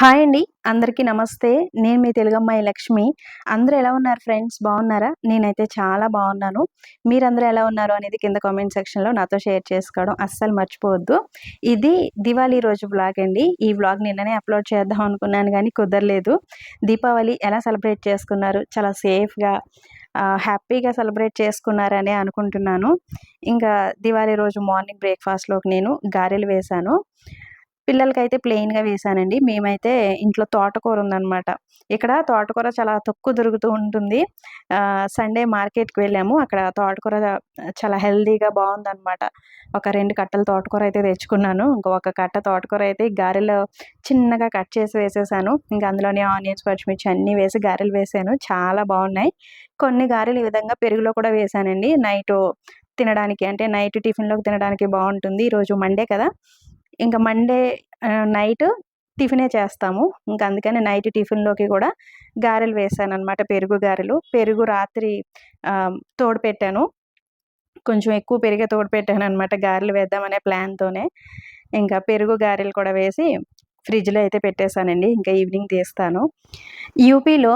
Hi అండి. అందరికీ నమస్తే. నేను మీ తెలుగమ్మాయి లక్ష్మి. అందరూ ఎలా ఉన్నారు ఫ్రెండ్స్? బాగున్నారా? నేనైతే చాలా బాగున్నాను. మీరందరూ ఎలా ఉన్నారు అనేది కింద కామెంట్ సెక్షన్‌లో నాతో షేర్ చేసుకోవడం అస్సలు మర్చిపోవద్దు. ఇది దివాళీ రోజు వ్లాగ్ అండి. ఈ వ్లాగ్ నిన్ననే అప్‌లోడ్ చేద్దాం అనుకున్నాను గానీ కుదరలేదు. దీపావళి ఎలా సెలబ్రేట్ చేసుకున్నారు? చాలా సేఫ్‌గా హ్యాపీగా సెలబ్రేట్ చేసుకున్నారనే అనుకుంటున్నాను. ఇంకా దివాళీ రోజు మార్నింగ్ బ్రేక్‌ఫాస్ట్‌లోకి నేను గారెలు వేశాను. పిల్లలకైతే ప్లెయిన్‌గా వేశానండి. మేమైతే ఇంట్లో తోటకూర ఉందనమాట. ఇక్కడ తోటకూర చాలా తక్కువ దొరుకుతూ ఉంటుంది. సండే మార్కెట్‌కి వెళ్ళాము. అక్కడ తోటకూర చాలా హెల్తీగా బావుందనమాట. ఒక 2 కట్టలు తోటకూర అయితే తెచ్చుకున్నాను. ఒక కట్ట తోటకూర అయితే గారెలో చిన్నగా కట్ చేసి వేసేసాను. ఇంక అందులోనే ఆనియన్స్, పచ్చిమిర్చి అన్నీ వేసి గారెలు వేశాను. చాలా బావున్నాయి. కొన్ని గారెలు ఈ విధంగా పెరుగులో కూడా వేశానండి. తినడానికి అంటే నైట్ టిఫిన్‌లోకి తినడానికి బావుంటుంది. ఈరోజు మండే కదా! ఇంక మండే నైట్ టిఫినే చేస్తాము. ఇంక అందుకని నైట్ టిఫిన్‌లోకి గూడా గారెలు వేశాననమాట. పెరుగు గారెలు. పెరుగు రాత్రి తోడుపెట్టాను. కొంచెం ఎక్కువ పెరుగే తోడుపెట్టాననమాట గారెలు వేద్దామనే ప్లాన్‌తోనే. ఇంకా పెరుగు గారెలు కూడా వేసి ఫ్రిడ్జ్‌లో అయితే పెట్టేసానండి. ఇంకా ఈవినింగ్ తీస్తాను. యూపీలో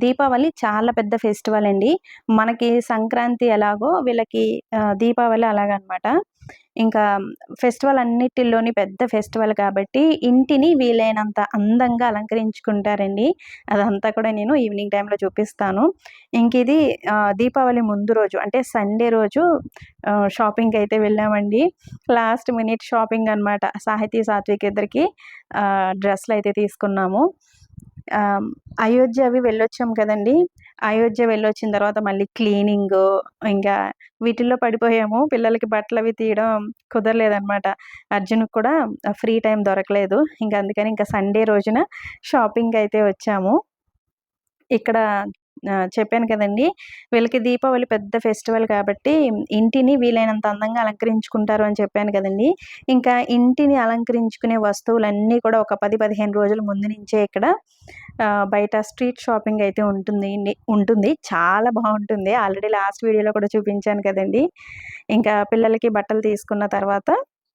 దీపావళి చాలా పెద్ద ఫెస్టివల్ అండి. మనకి సంక్రాంతి ఎలాగో వీళ్ళకి దీపావళి అలాగనమాట. ఇంకా ఫెస్టివల్ అన్నిటిలోని పెద్ద ఫెస్టివల్ కాబట్టి ఇంటిని వీలైనంత అందంగా అలంకరించుకుంటారండి. అదంతా కూడా నేను ఈవినింగ్ టైమ్‌లో చూపిస్తాను. ఇంకిది దీపావళి ముందు రోజు అంటే సండే రోజు షాపింగ్‌కైతే వెళ్ళామండి. లాస్ట్ మినిట్ షాపింగ్ అనమాట. సాహితీ, సాత్విక్ ఇద్దరికీ డ్రెస్‌లయితే తీసుకున్నాము. ఆహ్, అయోధ్య అవి వెళ్ళొచ్చాం కదండీ! అయోధ్య వెళ్ళొచ్చిన తర్వాత మళ్ళీ క్లీనింగు, ఇంకా వీటిల్లో పడిపోయాము. పిల్లలకి బట్టలవి తీయడం కుదరలేదనమాట. అర్జున్‌కి కూడా ఫ్రీ టైమ్ దొరకలేదు. ఇంక అందుకని ఇంక సండే రోజున షాపింగ్‌కయితే వచ్చాము. ఇక్కడ చెప్పాను కదండీ! వీళ్ళకి దీపావళి పెద్ద ఫెస్టివల్ కాబట్టి ఇంటిని వీలైనంత అందంగా అలంకరించుకుంటారు అని చెప్పాను కదండీ! ఇంకా ఇంటిని అలంకరించుకునే వస్తువులన్నీ కూడా ఒక 10, 15 రోజుల ముందు నుంచే ఇక్కడ బయట స్ట్రీట్ షాపింగ్ అయితే ఉంటుంది. చాలా బావుంటుంది. ఆల్రెడీ లాస్ట్ వీడియోలో కూడా చూపించాను కదండీ! ఇంకా పిల్లలకి బట్టలు తీసుకున్న తర్వాత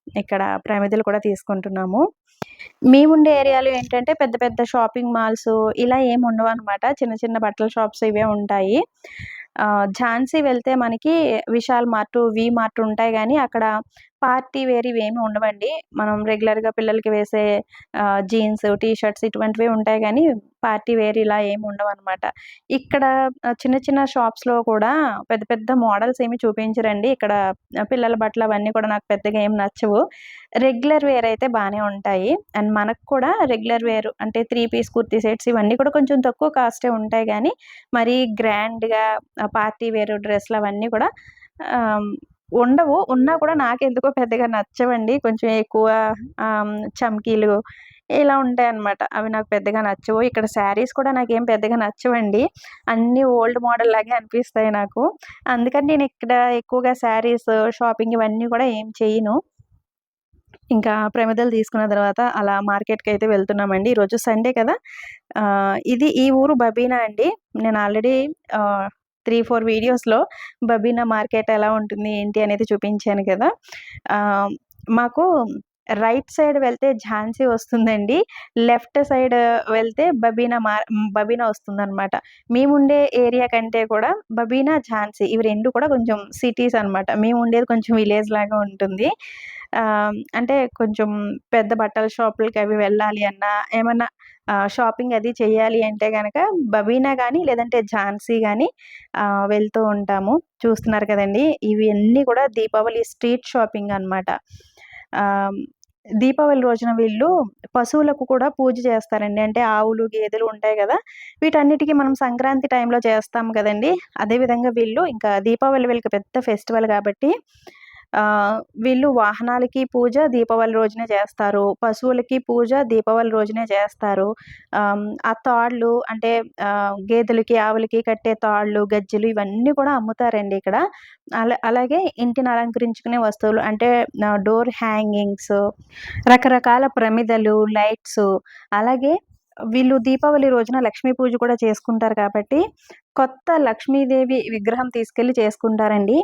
ఇక్కడ ప్రమిదలు కూడా తీసుకుంటున్నాము. మేముండే ఏరియాలో ఏంటంటే పెద్ద పెద్ద షాపింగ్ మాల్స్ ఇలా ఏమి ఉండవనమాట. చిన్న చిన్న బట్టల షాప్స్ ఇవే ఉంటాయి. ఝాన్సీ వెళ్తే మనకి విశాల్ మార్ట్, వి మార్ట్ ఉంటాయి గానీ అక్కడ పార్టీ వేర్ ఇవేమి ఉండవండి. మనం రెగ్యులర్‌గా పిల్లలకి వేసే జీన్స్, టీ షర్ట్స్ ఇటువంటివే ఉంటాయి గానీ పార్టీ వేర్ ఇలా ఏమి ఉండవనమాట. ఇక్కడ చిన్న చిన్న షాప్స్‌లో కూడా పెద్ద పెద్ద మోడల్స్ ఏమి చూపించరండి. ఇక్కడ పిల్లల బట్టలు అవన్నీ కూడా నాకు పెద్దగా ఏమి నచ్చవు. రెగ్యులర్ వేర్ అయితే బానే ఉంటాయి. అండ్ మనకు కూడా రెగ్యులర్ వేర్ అంటే 3 పీస్ కుర్తీ సెట్స్ ఇవన్నీ కూడా కొంచెం తక్కువ కాస్టే ఉంటాయి గానీ, మరీ గ్రాండ్‌గా పార్టీ వేర్ డ్రెస్‌లు అవన్నీ కూడా ఆహ్, ఉండవు. ఉన్నా కూడా నాకెందుకో పెద్దగా నచ్చవండి. కొంచెం ఎక్కువ చమ్కీలు ఇలా ఉంటాయన్నమాట. అవి నాకు పెద్దగా నచ్చవు. ఇక్కడ శారీస్ కూడా నాకేం పెద్దగా నచ్చవండి. అన్నీ ఓల్డ్ మోడల్ లాగే అనిపిస్తాయి నాకు. అందుకని నేను ఇక్కడ ఎక్కువగా శారీస్ షాపింగ్ ఇవన్నీ కూడా ఏం చెయ్యను. ఇంకా ప్రమిదలు తీసుకున్న తర్వాత అలా మార్కెట్‌కైతే వెళ్తున్నామండి. ఈరోజు సండే కదా! ఇది ఈ ఊరు బబీనా అండి. నేను ఆల్రెడీ 3, 4 వీడియోస్‌లో బబీనా మార్కెట్ ఎలా ఉంటుంది, ఏంటి అనేది చూపించాను కదా! ఆహ్, మాకు రైట్ సైడ్ వెళ్తే ఝాన్సీ వస్తుందండి. లెఫ్ట్ సైడ్ వెళ్తే బబీనా వస్తుందనమాట. మేముండే ఏరియా కంటే కూడా బబీనా, ఝాన్సీ ఇవి 2 కూడా కొంచెం సిటీస్ అనమాట. మేముండేది కొంచెం విలేజ్ లాగా ఉంటుంది. అంటే కొంచెం పెద్ద బట్టల షాపులకి అవి వెళ్ళాలి అన్నా, ఏమన్నా షాపింగ్ అది చేయాలి అంటే గనక బబీనా గాని, లేదంటే ఝాన్సీ గాని వెళ్తూ ఉంటాము. చూస్తున్నారు కదండీ! ఇవన్నీ కూడా దీపావళి స్ట్రీట్ షాపింగ్ అనమాట. ఆహ్, దీపావళి రోజున వీళ్ళు పశువులకు కూడా పూజ చేస్తారండి. అంటే ఆవులు, గేదెలు ఉంటాయి గదా! వీటన్నిటికి మనం సంక్రాంతి టైంలో చేస్తాం కదండీ! అదే విధంగా వీళ్ళు ఇంకా దీపావళి వీళ్ళకి పెద్ద ఫెస్టివల్ గాబట్టి వీళ్ళు వాహనాలకి పూజ దీపావళి రోజునే చేస్తారు. పశువులకి పూజ దీపావళి రోజునే చేస్తారు. ఆ తాళ్ళు అంటే గేదెలకి, ఆవులకి కట్టే తాళ్ళు, గజ్జెలు ఇవన్నీ కూడా అమ్ముతారండి ఇక్కడ. అలాగే ఇంటిని అలంకరించుకునే వస్తువులు అంటే డోర్ హ్యాంగింగ్స్, రకరకాల ప్రమిదలు, లైట్సు అలాగే వీళ్ళు దీపావళి రోజున లక్ష్మీ పూజ కూడా చేసుకుంటారు కాబట్టి కొత్త లక్ష్మీదేవి విగ్రహం తీసుకెళ్ళి చేసుకుంటారండి.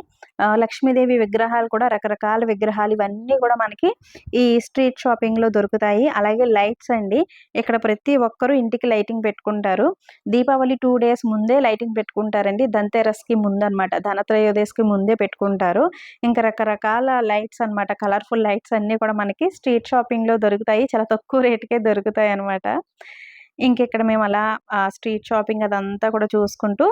లక్ష్మీదేవి విగ్రహాలు కూడా రకరకాల విగ్రహాలు ఇవన్నీ కూడా మనకి ఈ స్ట్రీట్ షాపింగ్‌లో దొరుకుతాయి. అలాగే లైట్స్ అండి. ఇక్కడ ప్రతి ఒక్కరు ఇంటికి లైటింగ్ పెట్టుకుంటారు. దీపావళి 2 డేస్ ముందే లైటింగ్ పెట్టుకుంటారండి. ధన్‌తెరస్‌కి ముందనమాట. ధనత్రయోదశికి ముందే పెట్టుకుంటారు. ఇంకా రకరకాల లైట్స్ అనమాట. కలర్‌ఫుల్ లైట్స్ అన్నీ కూడా మనకి స్ట్రీట్ షాపింగ్‌లో దొరుకుతాయి. చాలా తక్కువ రేట్‌కే దొరుకుతాయనమాట. ఇంకిక్కడ మేమలా స్ట్రీట్ షాపింగ్ అదంతా కూడా చూసుకుంటూ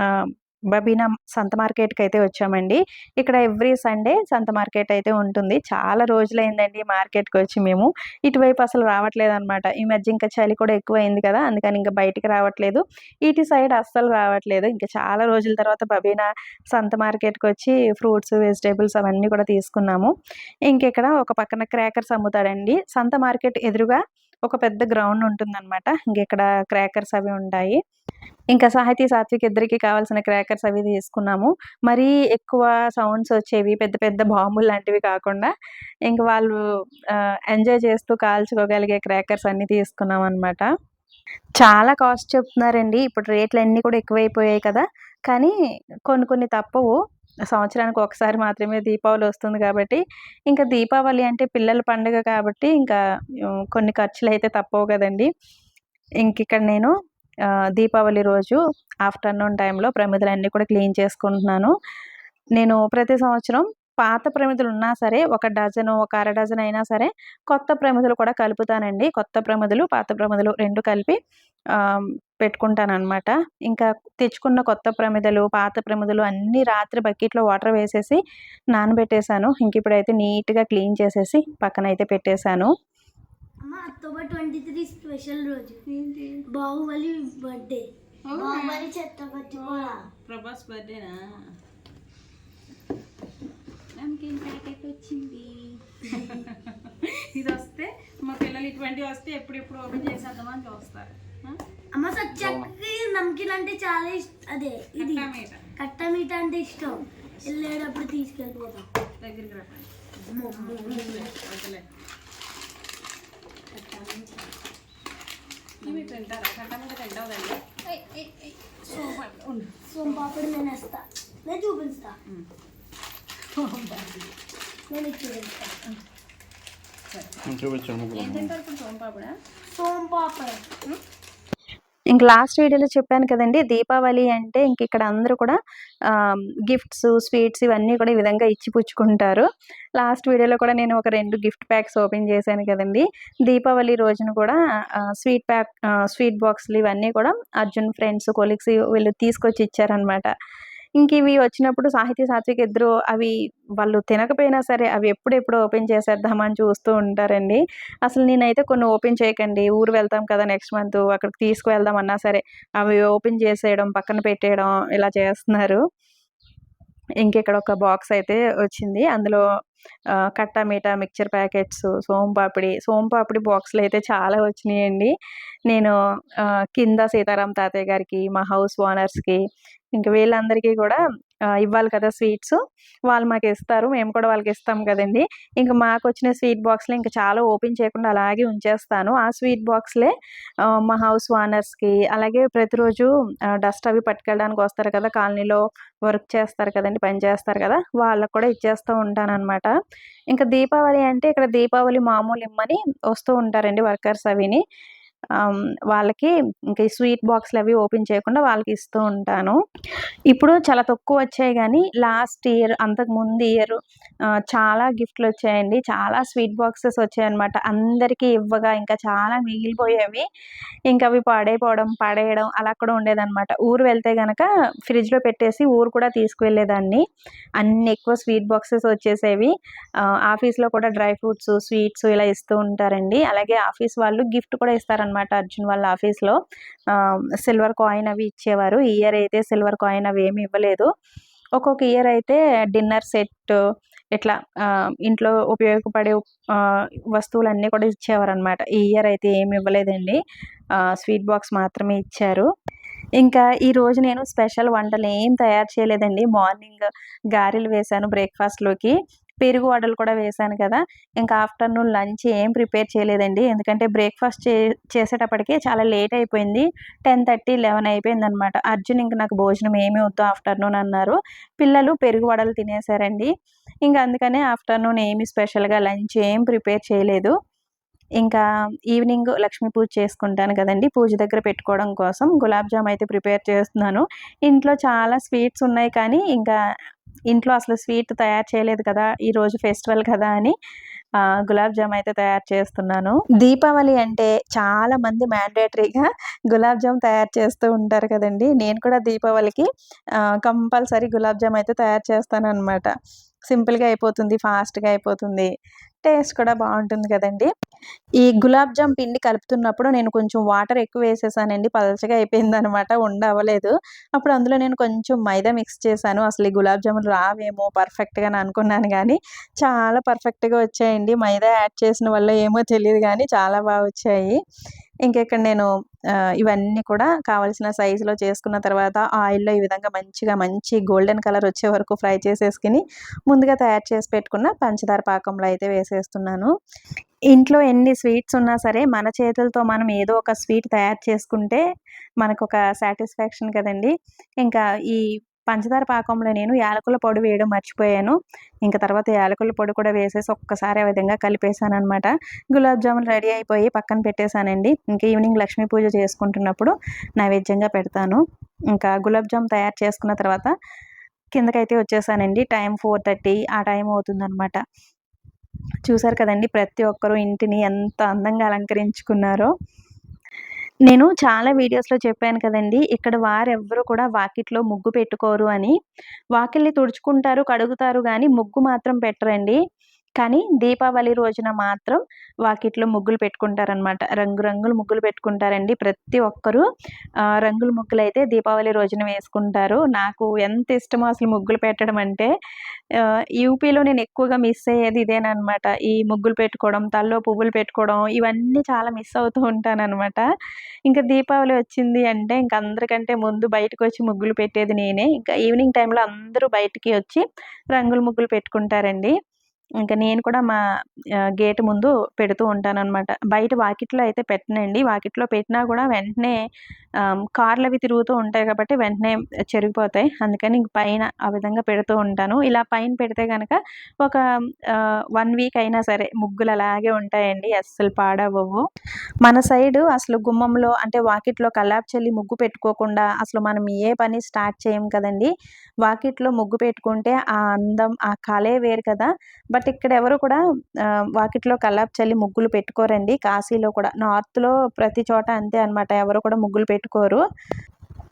ఆహ్, బబీనా సంత మార్కెట్‌కయితే వచ్చామండి. ఇక్కడ ఎవ్రీ సండే సంత మార్కెట్ అయితే ఉంటుంది. చాలా రోజులైందండి మార్కెట్‌కొచ్చి మేము. ఇటువైపు అసలు రావట్లేదనమాట. ఈ మధ్య ఇంకా చలి కూడా ఎక్కువయింది కదా! అందుకని ఇంక బయటికి రావట్లేదు. ఇటు సైడ్ అస్సలు రావట్లేదు. ఇంక చాలా రోజుల తర్వాత బబీనా సంత మార్కెట్‌కొచ్చి ఫ్రూట్స్, వెజిటబుల్స్ అవన్నీ కూడా తీసుకున్నాము. ఇంకిక్కడ ఒక పక్కన క్రాకర్స్ అమ్ముతాడండి. సంత మార్కెట్ ఎదురుగా ఒక పెద్ద గ్రౌండ్ ఉంటుందనమాట. ఇంకిక్కడ క్రాకర్స్ అవి ఉంటాయి. ఇంకా సాహితీ, సాత్విక్ ఇద్దరికీ కావాల్సిన క్రాకర్స్ అవి తీసుకున్నాము. మరీ ఎక్కువ సౌండ్స్ వచ్చేవి పెద్ద పెద్ద బాంబుల్లాంటివి కాకుండా ఇంక వాళ్ళు ఎంజాయ్ చేస్తూ కాల్చుకోగలిగే క్రాకర్స్ అన్నీ తీసుకున్నామనమాట. చాలా కాస్ట్ చెప్తున్నారండి. ఇప్పుడు రేట్లన్నీ కూడా ఎక్కువైపోయాయి కదా! కానీ కొన్ని కొన్ని తప్పవు. సంవత్సరానికి ఒకసారి మాత్రమే దీపావళి వస్తుంది కాబట్టి, ఇంకా దీపావళి అంటే పిల్లల పండుగ కాబట్టి ఇంకా కొన్ని ఖర్చులైతే తప్పవు కదండీ! ఇంకిక్కడ నేను దీపావళి రోజు ఆఫ్టర్‌నూన్ టైంలో ప్రమిదలన్నీ కూడా క్లీన్ చేసుకుంటున్నాను. నేను ప్రతి సంవత్సరం పాత ప్రమిదలున్నా సరే, ఒక డజను, ఒక అర డజన్ అయినా సరే, కొత్త ప్రమిదలు కూడా కలుపుతానండి. కొత్త ప్రమిదలు, పాత ప్రమిదలు 2 కలిపి ఆహ్, పెట్టుకుంటాననమాట. ఇంకా తెచ్చుకున్న కొత్త ప్రమిదలు, పాత ప్రమిదలు అన్నీ రాత్రి బకెట్‌లో వాటర్ వేసేసి నానబెట్టేసాను. ఇంకిప్పుడైతే నీట్‌గా క్లీన్ చేసేసి పక్కనైతే పెట్టేసాను. అమ్మ అక్టోబర్ 23 స్పెషల్ రోజు ఏంటి బాహుబలి బర్త్డే బాహుబలి ఛత్రపతి కూడా ప్రభాస్ బర్త్డేనా? నమ్కిన్ ప్యాకెట్ వచ్చింది. ఇది వస్తే మా పిల్లలు ఇటువంటివి వస్తే ఎప్పుడెప్పుడు ఓపెన్ చేసేద్దామని చూస్తారు. అమ్మ సత్యాకి నమ్కిన్ అంటే చాలా ఇష్టం. అదే ఇది కట్ట మీట అంటే ఇష్టం. వెళ్ళేటప్పుడు తీసుకెళ్ళిపోతాం. దగ్గరికి రా. ఇవి తింటారా? కట్ట మీద తింటావుదండి. సోంపాపడి నేను వేస్తా. నేను చూపిస్తా. నేను చూపిస్తాను. ఏం తింటారు ఇప్పుడు? సోంపాపడా? సోంపాపడి. ఇంక లాస్ట్ వీడియోలో చెప్పాను కదండీ! దీపావళి అంటే ఇంకిక్కడ అందరూ కూడా గిఫ్ట్స్, స్వీట్స్ ఇవన్నీ కూడా ఈ విధంగా ఇచ్చి పుచ్చుకుంటారు. లాస్ట్ వీడియోలో కూడా నేను ఒక 2 గిఫ్ట్ ప్యాక్స్ ఓపెన్ చేశాను కదండీ! దీపావళి రోజున కూడా స్వీట్ బాక్స్‌లు ఇవన్నీ కూడా అర్జున్ ఫ్రెండ్స్, కొలీగ్స్ వీళ్ళు తీసుకొచ్చి ఇచ్చారనమాట. ఇంకివి వచ్చినప్పుడు సాహితీ, సాత్విక్ ఇద్దరు అవి వాళ్ళు తినకపోయినా సరే అవి ఎప్పుడెప్పుడు ఓపెన్ చేసేద్దామా అని చూస్తూ ఉంటారండి. అసలు నేనైతే కొన్ని ఓపెన్ చేయకండి, ఊరు వెళ్తాం కదా నెక్స్ట్ మంత్ అక్కడికి తీసుకువెళ్దాం అన్నా సరే అవి ఓపెన్ చేసేయడం, పక్కన పెట్టేయడం ఇలా చేస్తున్నారు. ఇంకిక్కడ ఒక బాక్స్ అయితే వచ్చింది. అందులో కట్టా మీఠా మిక్చర్ ప్యాకెట్స్, సోంపాపిడి బాక్సులయితే చాలా వచ్చినియండి. నేను కింద సీతారాం తాతయ్య గారికి, మా హౌస్ ఓనర్స్‌కి ఇంక వీళ్ళందరికీ కూడా ఇవ్వాలి కదా స్వీట్స్. వాళ్ళు మాకిస్తారు. మేము కూడా వాళ్ళకిస్తాం కదండీ! ఇంక మాకొచ్చిన స్వీట్ బాక్స్‌లు ఇంక చాలా ఓపెన్ చేయకుండా అలాగే ఉంచేస్తాను. ఆ స్వీట్ బాక్స్‌లే మా హౌస్ ఓనర్స్‌కి అలాగే ప్రతిరోజు డస్ట్ అవి పట్టుకెళ్ళడానికి వస్తారు కదా! కాలనీలో వర్క్ చేస్తారు కదండీ! పని చేస్తారు కదా! వాళ్ళకి కూడా ఇచ్చేస్తూ ఉంటాననమాట. ఇంకా దీపావళి అంటే ఇక్కడ దీపావళి మామూలు ఇమ్మని వస్తూ ఉంటారండి వర్కర్స్ అవిని. వాళ్ళకి ఇంక ఈ స్వీట్ బాక్స్‌లు అవి ఓపెన్ చేయకుండా వాళ్ళకి ఇస్తూ ఉంటాను. ఇప్పుడు చాలా తక్కువొచ్చాయి గానీ, లాస్ట్ ఇయర్, అంతకు ముందు ఇయర్ చాలా గిఫ్ట్‌లొచ్చాయండి. చాలా స్వీట్ బాక్సెస్ వచ్చాయన్నమాట. అందరికీ ఇవ్వగా ఇంకా చాలా మిగిలిపోయేవి. ఇంకవి పాడైపోవడం, పడేయడం అలా కూడా ఉండేదనమాట. ఊరు వెళ్తే గనక ఫ్రిడ్జ్‌లో పెట్టేసి ఊరు కూడా తీసుకువెళ్ళేదాన్ని. అన్ని ఎక్కువ స్వీట్ బాక్సెస్ వచ్చేసేవి. ఆఫీస్‌లో కూడా డ్రై ఫ్రూట్స్, స్వీట్స్ ఇలా ఇస్తూ ఉంటారండి. అలాగే ఆఫీస్ వాళ్ళు గిఫ్ట్ కూడా ఇస్తారనమాట అర్జున్ వాళ్ళ ఆఫీస్‌లో. సిల్వర్ కాయిన్ అవి ఇచ్చేవారు. ఈ ఇయర్ అయితే సిల్వర్ కాయిన్ అవి ఏమి ఇవ్వలేదు. ఒక్కొక్క ఇయర్ అయితే డిన్నర్ సెట్ ఇట్లా ఇంట్లో ఉపయోగపడే వస్తువులన్నీ కూడా ఇచ్చేవారనమాట. ఈ ఇయర్ అయితే ఏమి ఇవ్వలేదండి. స్వీట్ బాక్స్ మాత్రమే ఇచ్చారు. ఇంకా ఈరోజు నేను స్పెషల్ వంటలేం తయారు చేయలేదండి. మార్నింగ్ గారెలు వేశాను బ్రేక్‌ఫాస్ట్‌లోకి. పెరుగు వడలు కూడా వేశాను కదా. ఇంకా ఆఫ్టర్నూన్ లంచ్ ఏం ప్రిపేర్ చేయలేదండి, ఎందుకంటే బ్రేక్ఫాస్ట్ చేసేటప్పటికి చాలా లేట్ అయిపోయింది. 10:30, 11 అయిపోయిందనమాట. అర్జున్ ఇంక నాకు భోజనం ఏమీ వద్దు ఆఫ్టర్నూన్ అన్నారు. పిల్లలు పెరుగు వడలు తినేసారండి. ఇంకా అందుకనే ఆఫ్టర్నూన్ ఏమి స్పెషల్గా లంచ్ ఏం ప్రిపేర్ చేయలేదు. ఇంకా ఈవినింగ్ లక్ష్మీ పూజ చేసుకుంటాను కదండి, పూజ దగ్గర పెట్టుకోవడం కోసం గులాబ్ జామ్ అయితే ప్రిపేర్ చేస్తున్నాను. ఇంట్లో చాలా స్వీట్స్ ఉన్నాయి, కానీ ఇంకా ఇంట్లో అసలు స్వీట్ తయారు చేయలేదు కదా, ఈరోజు ఫెస్టివల్ కదా అని గులాబ్ జామ్ అయితే తయారు చేస్తున్నాను. దీపావళి అంటే చాలా మంది మ్యాండేటరీగా గులాబ్ జామ్ తయారు చేస్తూ ఉంటారు కదండి. నేను కూడా దీపావళికి కంపల్సరీ గులాబ్ జామ్ అయితే తయారు చేస్తాను అనమాట. సింపుల్గా అయిపోతుంది, ఫాస్ట్గా అయిపోతుంది, టేస్ట్ కూడా బాగుంటుంది కదండి. ఈ గులాబ్ జామ్ పిండి కలుపుతున్నప్పుడు నేను కొంచెం వాటర్ ఎక్కువ వేసేసానండి, పలచగా అయిపోయిందనమాట, ఉండవలేదు. అప్పుడు అందులో నేను కొంచెం మైదా మిక్స్ చేశాను. అసలు ఈ గులాబ్ జాములు రావేమో పర్ఫెక్ట్గా అనుకున్నాను, కానీ చాలా పర్ఫెక్ట్గా వచ్చాయండి. మైదా యాడ్ చేసిన వల్ల ఏమో తెలియదు, కానీ చాలా బాగా వచ్చాయి. ఇక్కడ నేను ఇవన్నీ కూడా కావాల్సిన సైజులో చేసుకున్న తర్వాత ఆయిల్లో ఈ విధంగా మంచి గోల్డెన్ కలర్ వచ్చే వరకు ఫ్రై చేసేసుకుని ముందుగా తయారు చేసి పెట్టుకున్న పంచదార పాకంలో అయితే వేసేస్తున్నాను. ఇంట్లో ఎన్ని స్వీట్స్ ఉన్నా సరే మన చేతులతో మనం ఏదో ఒక స్వీట్ తయారు చేసుకుంటే మనకొక సాటిస్ఫాక్షన్ కదండి. ఇంకా ఈ పంచదార పాకంలో నేను యాలకుల పొడి వేయడం మర్చిపోయాను. ఇంకా తర్వాత యాలకుల పొడి కూడా వేసేసి ఒక్కసారి ఆ విధంగా కలిపేసానమాట. గులాబ్ జామున్ రెడీ అయిపోయి పక్కన పెట్టేశానండి. ఇంకా ఈవినింగ్ లక్ష్మీ పూజ చేసుకుంటున్నప్పుడు నైవేద్యంగా పెడతాను. ఇంకా గులాబ్ జామ్ తయారు చేసుకున్న తర్వాత కిందకైతే వచ్చేసానండి. టైం 4:30 ఆ టైం అవుతుందనమాట. చూసారు కదండి ప్రతి ఒక్కరూ ఇంటిని ఎంత అందంగా అలంకరించుకున్నారో. నేను చాలా వీడియోస్లో చెప్పాను కదండి, ఇక్కడ వారెవ్వరూ కూడా వాకిట్లో ముగ్గు పెట్టుకోరు అని. వాకిల్ని తుడుచుకుంటారు, కడుగుతారు, కానీ ముగ్గు మాత్రం పెట్టరండి. కానీ దీపావళి రోజున మాత్రం వాకిట్లో ముగ్గులు పెట్టుకుంటారనమాట. రంగురంగుల ముగ్గులు పెట్టుకుంటారండి ప్రతి ఒక్కరూ. రంగుల ముగ్గులు అయితే దీపావళి రోజున వేసుకుంటారు. నాకు ఎంత ఇష్టమో అసలు ముగ్గులు పెట్టడం అంటే. యూపీలో నేను ఎక్కువగా మిస్ అయ్యేది ఇదేనమాట. ఈ ముగ్గులు పెట్టుకోవడం, తలలో పువ్వులు పెట్టుకోవడం, ఇవన్నీ చాలా మిస్ అవుతూ ఉంటాననమాట. ఇంకా దీపావళి వచ్చింది అంటే ఇంక అందరికంటే ముందు బయటకు వచ్చి ముగ్గులు పెట్టేది నేనే. ఇంకా ఈవినింగ్ టైంలో అందరూ బయటికి వచ్చి రంగుల ముగ్గులు పెట్టుకుంటారండి. ఇంకా నేను కూడా మా గేట్ ముందు పెడుతూ ఉంటాననమాట. బయట వాకిట్లో అయితే పెట్టనండి. వాకిట్లో పెట్టినా కూడా వెంటనే కార్లు అవి తిరుగుతూ ఉంటాయి కాబట్టి వెంటనే చెరిగిపోతాయి. అందుకని ఇంక పైన ఆ విధంగా పెడుతూ ఉంటాను. ఇలా పైన పెడితే కనుక ఒక 1 వీక్ అయినా సరే ముగ్గులు అలాగే ఉంటాయండి, అస్సలు పాడవవు. మన సైడు అసలు గుమ్మంలో అంటే వాకిట్లో కల్లాపు చల్లి ముగ్గు పెట్టుకోకుండా అసలు మనం ఏ పని స్టార్ట్ చేయం కదండి. వాకిట్లో ముగ్గు పెట్టుకుంటే ఆ అందం, ఆ కళే వేరు కదా. బట్ ఇక్కడ ఎవరు కూడా వాకిట్లో కల్లాపు చల్లి ముగ్గులు పెట్టుకోరండి. కాశీలో కూడా, నార్త్లో ప్రతి చోట అంతే అనమాట, ఎవరు కూడా ముగ్గులు పెట్టుకోరు.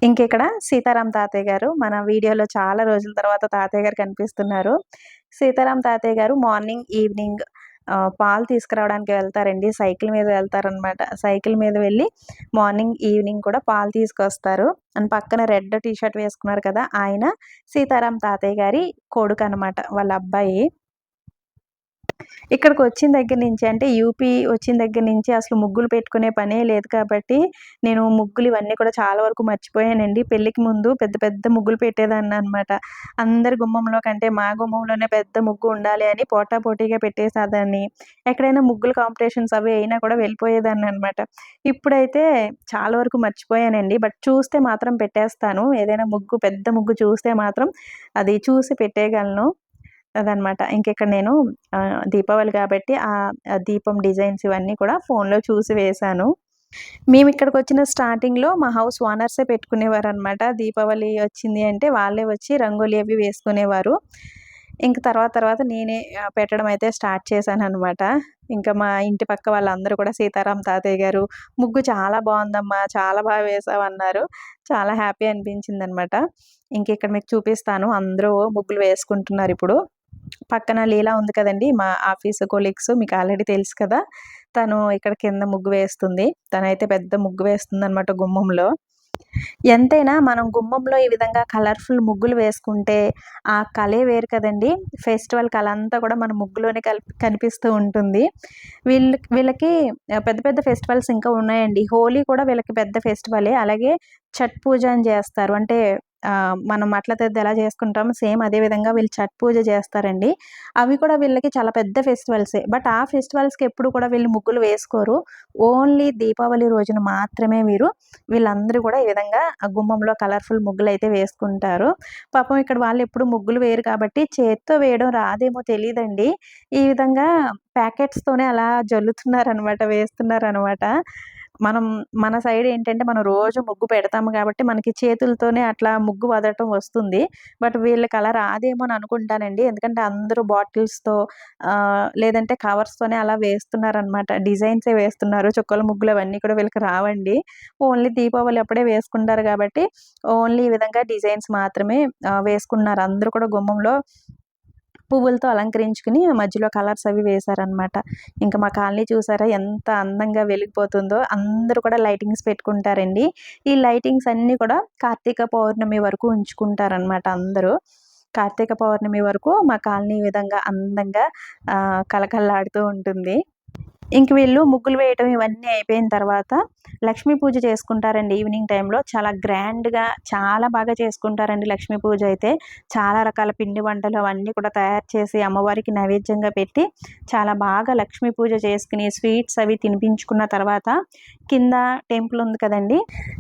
ఇక్కడ సీతారాం తాతయ్య గారు మన వీడియోలో చాలా రోజుల తర్వాత తాతయ్య గారు కనిపిస్తున్నారు. సీతారాం తాతయ్య గారు మార్నింగ్ ఈవినింగ్ పాలు తీసుకురావడానికి వెళ్తారండి. సైకిల్ మీద వెళ్తారనమాట. సైకిల్ మీద వెళ్ళి మార్నింగ్ ఈవినింగ్ కూడా పాలు తీసుకొస్తారు. అని పక్కన రెడ్ టీ షర్ట్ వేసుకున్నారు కదా, ఆయన సీతారాం తాతయ్య గారి కొడుకు అనమాట, వాళ్ళ అబ్బాయి. ఇక్కడికి వచ్చిన దగ్గర నుంచి అంటే యూపీ వచ్చిన దగ్గర నుంచి అసలు ముగ్గులు పెట్టుకునే పనే లేదు కాబట్టి నేను ముగ్గులు ఇవన్నీ కూడా చాలా వరకు మర్చిపోయానండి. పెళ్ళికి ముందు పెద్ద పెద్ద ముగ్గులు పెట్టేదాన్ని అనమాట. అందరి గుమ్మంలో కంటే మా గుమ్మంలోనే పెద్ద ముగ్గు ఉండాలి అని పోటాపోటీగా పెట్టేసేదాన్ని. ఎక్కడైనా ముగ్గులు కాంపిటీషన్స్ అవి అయినా కూడా వెళ్ళిపోయేదాన్ని అనమాట. ఇప్పుడైతే చాలా వరకు మర్చిపోయానండి. బట్ చూస్తే మాత్రం పెట్టేస్తాను. ఏదైనా ముగ్గు, పెద్ద ముగ్గు చూస్తే మాత్రం అది చూసి పెట్టేయగలను. అదనమాట. ఇక్కడ నేను దీపావళి కాబట్టి ఆ దీపం డిజైన్స్ ఇవన్నీ కూడా ఫోన్లో చూసి వేశాను. మేము ఇక్కడికి వచ్చిన స్టార్టింగ్లో మా హౌస్ ఓనర్సే పెట్టుకునేవారు అనమాట. దీపావళి వచ్చింది అంటే వాళ్ళే వచ్చి రంగోలీ అవి వేసుకునేవారు. తర్వాత నేనే పెట్టడం అయితే స్టార్ట్ చేశాను అనమాట. మా ఇంటి పక్క వాళ్ళందరూ కూడా సీతారాం తాతయ్య గారు ముగ్గు చాలా బాగుందమ్మా, చాలా బాగా వేసావన్నారు. చాలా హ్యాపీ అనిపించింది అనమాట. ఇక్కడ మీకు చూపిస్తాను, అందరూ ముగ్గులు వేసుకుంటున్నారు ఇప్పుడు. పక్కన లీలా ఉంది కదండి, మా ఆఫీస్ కొలీగ్స్, మీకు ఆల్రెడీ తెలుసు కదా. తను ఇక్కడ కింద ముగ్గు వేస్తుంది. తనైతే పెద్ద ముగ్గు వేస్తుంది అనమాట గుమ్మంలో. ఎంతైనా మనం గుమ్మంలో ఈ విధంగా కలర్ఫుల్ ముగ్గులు వేసుకుంటే ఆ కళే వేరు కదండి. ఫెస్టివల్ కళ అంతా కూడా మన ముగ్గులోనే కనిపిస్తూ ఉంటుంది. వీళ్ళకి పెద్ద పెద్ద ఫెస్టివల్స్ ఇంకా ఉన్నాయండి. హోలీ కూడా వీళ్ళకి పెద్ద ఫెస్టివలే. అలాగే ఛట్ పూజ అని చేస్తారు, అంటే మనం మట్ల తద్ది ఎలా చేసుకుంటామో సేమ్ అదే విధంగా వీళ్ళు ఛట్ పూజ చేస్తారండి. అవి కూడా వీళ్ళకి చాలా పెద్ద ఫెస్టివల్సే. బట్ ఆ ఫెస్టివల్స్‌కి ఎప్పుడు కూడా వీళ్ళు ముగ్గులు వేసుకోరు. ఓన్లీ దీపావళి రోజున మాత్రమే వీళ్ళందరూ కూడా ఈ విధంగా గుమ్మంలో కలర్‌ఫుల్ ముగ్గులైతే వేసుకుంటారు. పాపం ఇక్కడ వాళ్ళెప్పుడు ముగ్గులు వేయరు కాబట్టి చేత్తో వేయడం రాదేమో తెలీదండి. ఈ విధంగా ప్యాకెట్స్‌తోనే అలా జల్లుతున్నారనమాట, వేస్తున్నారనమాట. మన సైడ్ ఏంటంటే మనం రోజు ముగ్గు పెడతాము కాబట్టి మనకి చేతులతోనే అట్లా ముగ్గు వదలటం వస్తుంది. బట్ వీళ్ళకి అలా రాదేమో అని అనుకుంటానండి. ఎందుకంటే అందరూ బాటిల్స్‌తో లేదంటే కవర్స్‌తోనే అలా వేస్తున్నారనమాట. డిజైన్సే వేస్తున్నారు. చుక్కల ముగ్గులు అవన్నీ కూడా వీళ్ళకి రావండి. ఓన్లీ దీపావళి అప్పుడే వేసుకుంటారు కాబట్టి ఓన్లీ ఈ విధంగా డిజైన్స్ మాత్రమే వేసుకున్నారు. అందరూ కూడా గుమ్మంలో పువ్వులతో అలంకరించుకుని మధ్యలో కలర్స్ అవి వేశారనమాట. ఇంకా మా కాలనీ చూసారా ఎంత అందంగా వెలిగిపోతుందో. అందరూ కూడా లైటింగ్స్ పెట్టుకుంటారండి. ఈ లైటింగ్స్ అన్నీ కూడా కార్తీక పౌర్ణమి వరకు ఉంచుకుంటారనమాట అందరూ. కార్తీక పౌర్ణమి వరకు మా కాలనీ ఈ విధంగా అందంగా కళకళలాడుతూ ఉంటుంది. ఇంక వీళ్ళు ముగ్గులు వేయటం ఇవన్నీ అయిపోయిన తర్వాత లక్ష్మీ పూజ చేసుకుంటారండి ఈవినింగ్ టైంలో. చాలా గ్రాండ్‌గా చాలా బాగా చేసుకుంటారండి లక్ష్మీ పూజ అయితే. చాలా రకాల పిండి వంటలు అవన్నీ కూడా తయారు చేసి అమ్మవారికి నైవేద్యంగా పెట్టి చాలా బాగా లక్ష్మీ పూజ చేసుకుని స్వీట్స్ అవి తినిపించుకున్న తర్వాత కింద టెంపుల్ ఉంది కదండీ!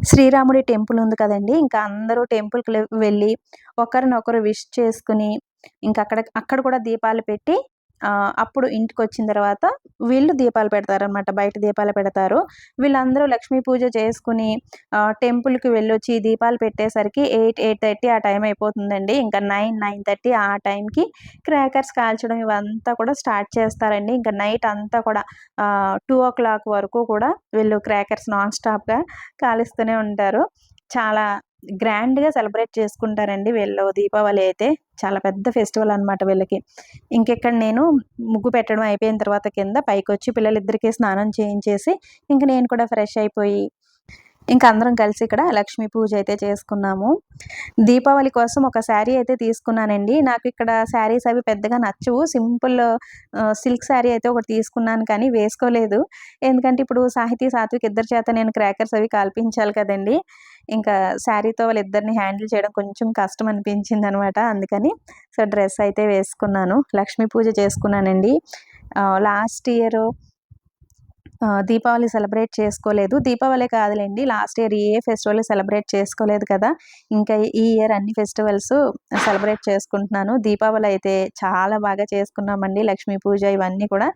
శ్రీరాముడి టెంపుల్ ఉంది కదండీ! ఇంకా అందరూ టెంపుల్‌కి వెళ్ళి ఒకరినొకరు విష్ చేసుకుని ఇంక అక్కడ కూడా దీపాలు పెట్టి అప్పుడు ఇంటికొచ్చిన తర్వాత వీళ్ళు దీపాలు పెడతారనమాట. బయట దీపాలు పెడతారు. వీళ్ళందరూ లక్ష్మీ పూజ చేసుకుని టెంపుల్‌కి వెళ్ళొచ్చి దీపాలు పెట్టేసరికి 8, 8:30 ఆ టైం అయిపోతుందండి. ఇంకా 9, 9:30 ఆ టైంకి క్రాకర్స్ కాల్చడం ఇవంతా కూడా స్టార్ట్ చేస్తారండి. ఇంకా నైట్ అంతా కూడా 2:00 వరకు కూడా వీళ్ళు క్రాకర్స్ నాన్ స్టాప్‌గా కాలుస్తూనే ఉంటారు. చాలా గ్రాండ్‌గా సెలబ్రేట్ చేసుకుంటారండి వీళ్ళు దీపావళి అయితే. చాలా పెద్ద ఫెస్టివల్ అనమాట వీళ్ళకి. ఇంకిక్కడ నేను ముగ్గు పెట్టడం అయిపోయిన తర్వాత కింద పైకొచ్చి పిల్లలిద్దరికీ స్నానం చేయించేసి ఇంక నేను కూడా ఫ్రెష్ అయిపోయి ఇంక అందరం కలిసి ఇక్కడ లక్ష్మీ పూజ అయితే చేసుకున్నాము. దీపావళి కోసం ఒక శారీ అయితే తీసుకున్నానండి. నాకు ఇక్కడ శారీస్ అవి పెద్దగా నచ్చవు. సింపుల్ సిల్క్ శారీ అయితే ఒకటి తీసుకున్నాను కానీ వేసుకోలేదు. ఎందుకంటే ఇప్పుడు సాహితీ, సాత్విక్ ఇద్దరి చేత నేను క్రాకర్స్ అవి కాల్పించాలి కదండీ! ఇంకా శారీతో వాళ్ళిద్దరిని హ్యాండిల్ చేయడం కొంచెం కష్టం అనిపించిందనమాట. అందుకని డ్రెస్ అయితే వేసుకున్నాను. లక్ష్మీ పూజ చేసుకున్నానండి. లాస్ట్ ఇయర్ దీపావళి సెలబ్రేట్ చేసుకోలేదు. దీపావళే కాదులెండి, లాస్ట్ ఇయర్ ఏ ఫెస్టివల్ సెలబ్రేట్ చేసుకోలేదు కదా! ఇంకా ఈ ఇయర్ అన్ని ఫెస్టివల్స్ సెలబ్రేట్ చేసుకుంటున్నాను. దీపావళి అయితే చాలా బాగా చేసుకున్నామండి. లక్ష్మీ పూజ ఇవన్నీ కూడా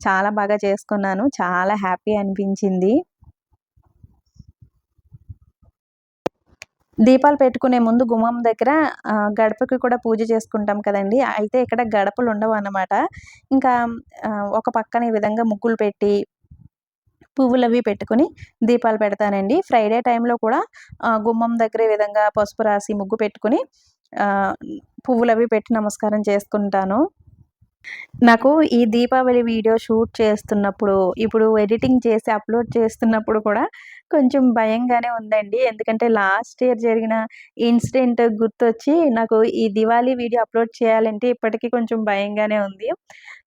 చాలా బాగా చేసుకున్నాను. చాలా హ్యాపీ అనిపించింది. దీపాలు పెట్టుకునే ముందు గుమ్మం దగ్గర గడపకి కూడా పూజ చేసుకుంటాం కదండీ! అయితే ఇక్కడ గడపలుండవనమాట. ఇంకా ఒక పక్కన ఈ విధంగా ముగ్గులు పెట్టి పువ్వులవి పెట్టుకొని దీపాలు పెడతానండి. ఫ్రైడే టైంలో కూడా గుమ్మం దగ్గర ఈ విధంగా పసుపు రాసి ముగ్గు పెట్టుకొని ఆహ్, పువ్వులవి పెట్టి నమస్కారం చేసుకుంటాను. నాకు ఈ దీపావళి వీడియో షూట్ చేస్తున్నప్పుడు, ఇప్పుడు ఎడిటింగ్ చేసి అప్‌లోడ్ చేస్తున్నప్పుడు కూడా కొంచెం భయంగానే ఉందండి. ఎందుకంటే లాస్ట్ ఇయర్ జరిగిన ఇన్సిడెంట్ గుర్తొచ్చి నాకు ఈ దివాళీ వీడియో అప్‌లోడ్ చేయాలంటే ఇప్పటికీ కొంచెం భయంగానే ఉంది.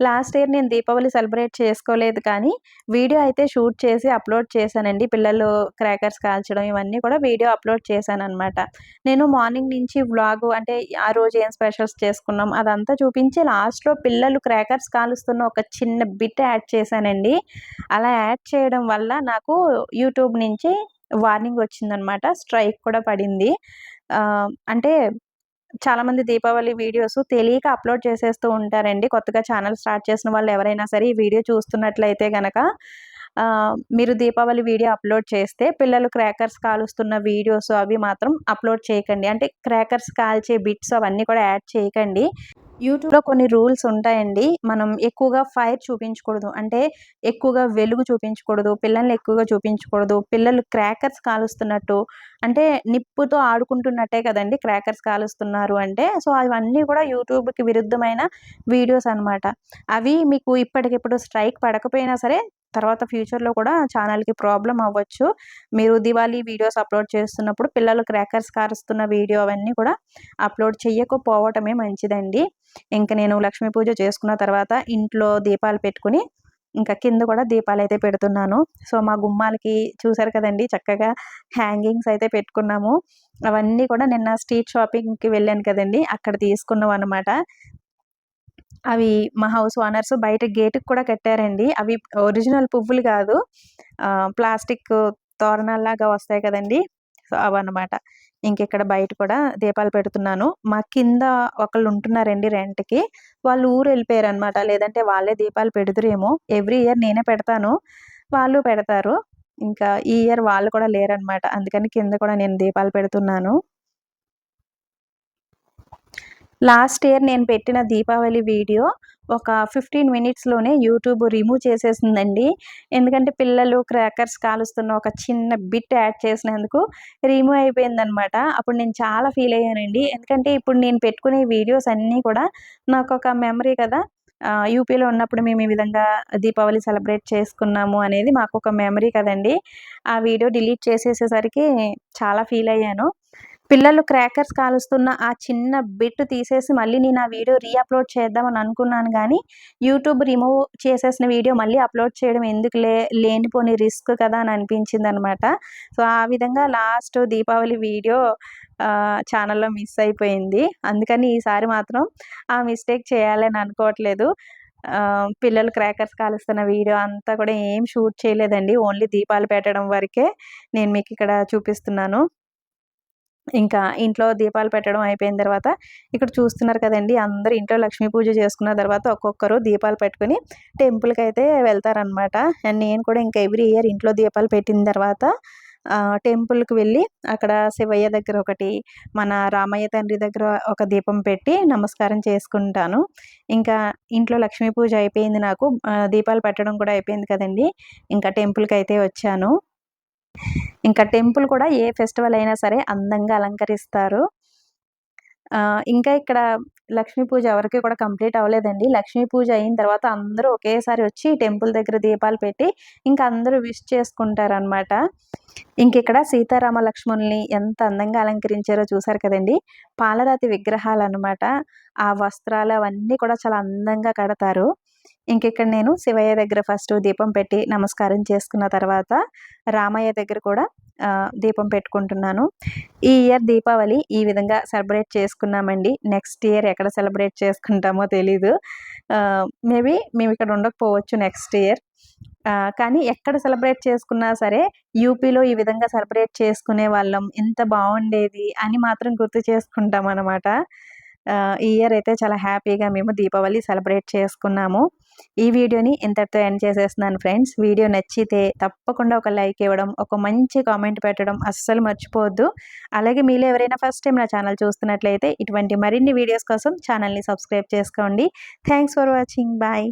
లాస్ట్ ఇయర్ నేను దీపావళి సెలబ్రేట్ చేసుకోలేదు కానీ, వీడియో అయితే షూట్ చేసి అప్‌లోడ్ చేశానండి. పిల్లలు క్రాకర్స్ కాల్చడం ఇవన్నీ కూడా వీడియో అప్‌లోడ్ చేశాననమాట. నేను మార్నింగ్ నుంచి వ్లాగు అంటే ఆ రోజు ఏం స్పెషల్స్ చేసుకున్నాం అదంతా చూపించి లాస్ట్‌లో పిల్లలు క్రాకర్స్ కాలుస్తున్న ఒక చిన్న బిట్ యాడ్ చేశానండి. అలా యాడ్ చేయడం వల్ల నాకు యూట్యూబ్ నుంచి వార్నింగ్ వచ్చిందనమాట. స్ట్రైక్ కూడా పడింది. అంటే చాలామంది దీపావళి వీడియోస్ తెలియక అప్‌లోడ్ చేసేస్తూ ఉంటారండి. కొత్తగా ఛానల్ స్టార్ట్ చేసిన వాళ్ళు ఎవరైనా సరే ఈ వీడియో చూస్తున్నట్లయితే గనక మీరు దీపావళి వీడియో అప్‌లోడ్ చేస్తే పిల్లలు క్రాకర్స్ కాలుస్తున్న వీడియోస్ అవి మాత్రం అప్‌లోడ్ చేయకండి. అంటే క్రాకర్స్ కాల్చే బిట్స్ అవన్నీ కూడా యాడ్ చేయకండి. యూట్యూబ్‌లో కొన్ని రూల్స్ ఉంటాయండి. మనం ఎక్కువగా ఫైర్ చూపించకూడదు. అంటే ఎక్కువగా వెలుగు చూపించకూడదు. పిల్లల్ని ఎక్కువగా చూపించకూడదు. పిల్లలు క్రాకర్స్ కాలుస్తున్నట్టు అంటే నిప్పుతో ఆడుకుంటున్నట్టే కదండీ క్రాకర్స్ కాలుస్తున్నారు అంటే. సో, అవన్నీ కూడా యూట్యూబ్‌కి విరుద్ధమైన వీడియోస్ అనమాట. అవి మీకు ఇప్పటికిప్పుడు స్ట్రైక్ పడకపోయినా సరే తర్వాత ఫ్యూచర్‌లో కూడా ఛానల్‌కి ప్రాబ్లమ్ అవ్వచ్చు. మీరు దివాళీ వీడియోస్ అప్‌లోడ్ చేస్తున్నప్పుడు పిల్లలు క్రాకర్స్ కాలుస్తున్న వీడియో అవన్నీ కూడా అప్‌లోడ్ చెయ్యకపోవటమే మంచిదండి. ఇంక నేను లక్ష్మీ పూజ చేసుకున్న తర్వాత ఇంట్లో దీపాలు పెట్టుకొని ఇంకా కింద కూడా దీపాలైతే పెడుతున్నాను. సో, మా గుమ్మాలకి చూసారు కదండీ! చక్కగా హ్యాంగింగ్స్ అయితే పెట్టుకున్నాము. అవన్నీ కూడా నిన్న స్ట్రీట్ షాపింగ్‌కి వెళ్ళాను కదండీ! అక్కడ తీసుకున్నవన్నమాట. అవి మా హౌస్ ఓనర్స్ బయట గేటుకి కూడా కట్టారండి. అవి ఒరిజినల్ పువ్వులు కాదు. ప్లాస్టిక్ తోరణాల్లాగా వస్తాయి కదండీ! సో, అవన్నమాట. ఇంకిక్కడ బయట కూడా దీపాలు పెడుతున్నాను. మా కింద ఒకళ్ళుంటున్నారండి రెంట్‌కి. వాళ్ళు ఊరెళ్ళిపోయారనమాట. లేదంటే వాళ్ళే దీపాలు పెడుదురేమో! ఎవ్రీ ఇయర్ నేనే పెడతాను. వాళ్ళు పెడతారు. ఇంకా ఈ ఇయర్ వాళ్ళు కూడా లేరనమాట. అందుకని కింద కూడా నేను దీపాలు పెడుతున్నాను. లాస్ట్ ఇయర్ నేను పెట్టిన దీపావళి వీడియో ఒక 15 మినిట్స్‌లోనే యూట్యూబ్ రిమూవ్ చేసేసిందండి. ఎందుకంటే పిల్లలు క్రాకర్స్ కాలుస్తున్న ఒక చిన్న బిట్ యాడ్ చేసినందుకు రిమూవ్ అయిపోయిందనమాట. అప్పుడు నేను చాలా ఫీల్ అయ్యానండి. ఎందుకంటే ఇప్పుడు నేను పెట్టుకునే వీడియోస్ అన్నీ కూడా నాకొక మెమరీ కదా! యూపీలో ఉన్నప్పుడు మేము ఈ విధంగా దీపావళి సెలబ్రేట్ చేసుకున్నాము అనేది మాకొక మెమరీ కదండీ! ఆ వీడియో డిలీట్ చేసేసేసరికి చాలా ఫీల్ అయ్యాను. పిల్లలు క్రాకర్స్ కాలుస్తున్న ఆ చిన్న బిట్ తీసేసి మళ్ళీ నేను ఆ వీడియో అప్‌లోడ్ చేద్దామని అనుకున్నాను గానీ, యూట్యూబ్ రిమూవ్ చేసేసిన వీడియో మళ్ళీ అప్‌లోడ్ చేయడం ఎందుకులే, లేనిపోని రిస్క్ కదా అని అనిపించిందనమాట. సో, ఆ విధంగా లాస్ట్ దీపావళి వీడియో ఛానల్‌లో మిస్ అయిపోయింది. అందుకని ఈసారి మాత్రం ఆ మిస్టేక్ చేయాలని అనుకోవట్లేదు. పిల్లలు క్రాకర్స్ కాలుస్తున్న వీడియో అంతా కూడా ఏం షూట్ చేయలేదండి. ఓన్లీ దీపాలు పెట్టడం వరకే నేను మీకిక్కడ చూపిస్తున్నాను. ఇంకా ఇంట్లో దీపాలు పెట్టడం అయిపోయిన తర్వాత ఇక్కడ చూస్తున్నారు కదండీ! అందరూ ఇంట్లో లక్ష్మీ పూజ చేసుకున్న తర్వాత ఒక్కొక్కరు దీపాలు పెట్టుకొని టెంపుల్‌కైతే వెళ్తారనమాట. అండ్ నేను కూడా ఇంకా ఎవ్రీ ఇయర్ ఇంట్లో దీపాలు పెట్టిన తర్వాత టెంపుల్‌కి వెళ్ళి అక్కడ శివయ్య దగ్గర ఒకటి, మన రామయ్య తండ్రి దగ్గర ఒక దీపం పెట్టి నమస్కారం చేసుకుంటాను. ఇంకా ఇంట్లో లక్ష్మీ పూజ అయిపోయింది నాకు. దీపాలు పెట్టడం కూడా అయిపోయింది కదండీ! ఇంకా టెంపుల్‌కైతే వచ్చాను. ఇంకా టెంపుల్ కూడా ఏ ఫెస్టివల్ అయినా సరే అందంగా అలంకరిస్తారు. ఇంకా ఇక్కడ లక్ష్మీ పూజ ఎవరికీ కూడా కంప్లీట్ అవ్వలేదండి. లక్ష్మీ పూజ అయిన తర్వాత అందరూ ఒకేసారి వచ్చి టెంపుల్ దగ్గర దీపాలు పెట్టి ఇంకా అందరూ విష్ చేసుకుంటారనమాట. ఇంకిక్కడ సీతారామ లక్ష్మణుల్ని ఎంత అందంగా అలంకరించారో చూసారు కదండీ! పాలరాతి విగ్రహాలనమాట. ఆ వస్త్రాలు అవన్నీ కూడా చాలా అందంగా కడతారు. ఇంకిక్కడ నేను శివయ్య దగ్గర ఫస్ట్ దీపం పెట్టి నమస్కారం చేసుకున్న తర్వాత రామయ్య దగ్గర కూడా దీపం పెట్టుకుంటున్నాను. ఈ ఇయర్ దీపావళి ఈ విధంగా సెలబ్రేట్ చేసుకున్నామండి. నెక్స్ట్ ఇయర్ ఎక్కడ సెలబ్రేట్ చేసుకుంటామో తెలీదు. మేబీ మేమిక్కడ ఉండకపోవచ్చు నెక్స్ట్ ఇయర్. కానీ ఎక్కడ సెలబ్రేట్ చేసుకున్నా సరే యూపీలో ఈ విధంగా సెలబ్రేట్ చేసుకునేవాళ్ళం. ఎంత బావుండేది అని మాత్రం గుర్తు చేసుకుంటామనమాట. ఈ ఇయర్ అయితే చాలా హ్యాపీగా మేము దీపావళి సెలబ్రేట్ చేసుకున్నాము. ఈ వీడియోని ఇంతటితో ఎండ్ చేసేస్తున్నాను ఫ్రెండ్స్. వీడియో నచ్చితే తప్పకుండా ఒక లైక్ ఇవ్వడం, ఒక మంచి కామెంట్ పెట్టడం అస్సలు మర్చిపోవద్దు. అలాగే మీలో ఎవరైనా ఫస్ట్ టైం నా ఛానల్ చూస్తున్నట్లయితే ఇటువంటి మరిన్ని వీడియోస్ కోసం ఛానల్‌ని సబ్స్క్రైబ్ చేసుకోండి. Thanks for watching. బాయ్.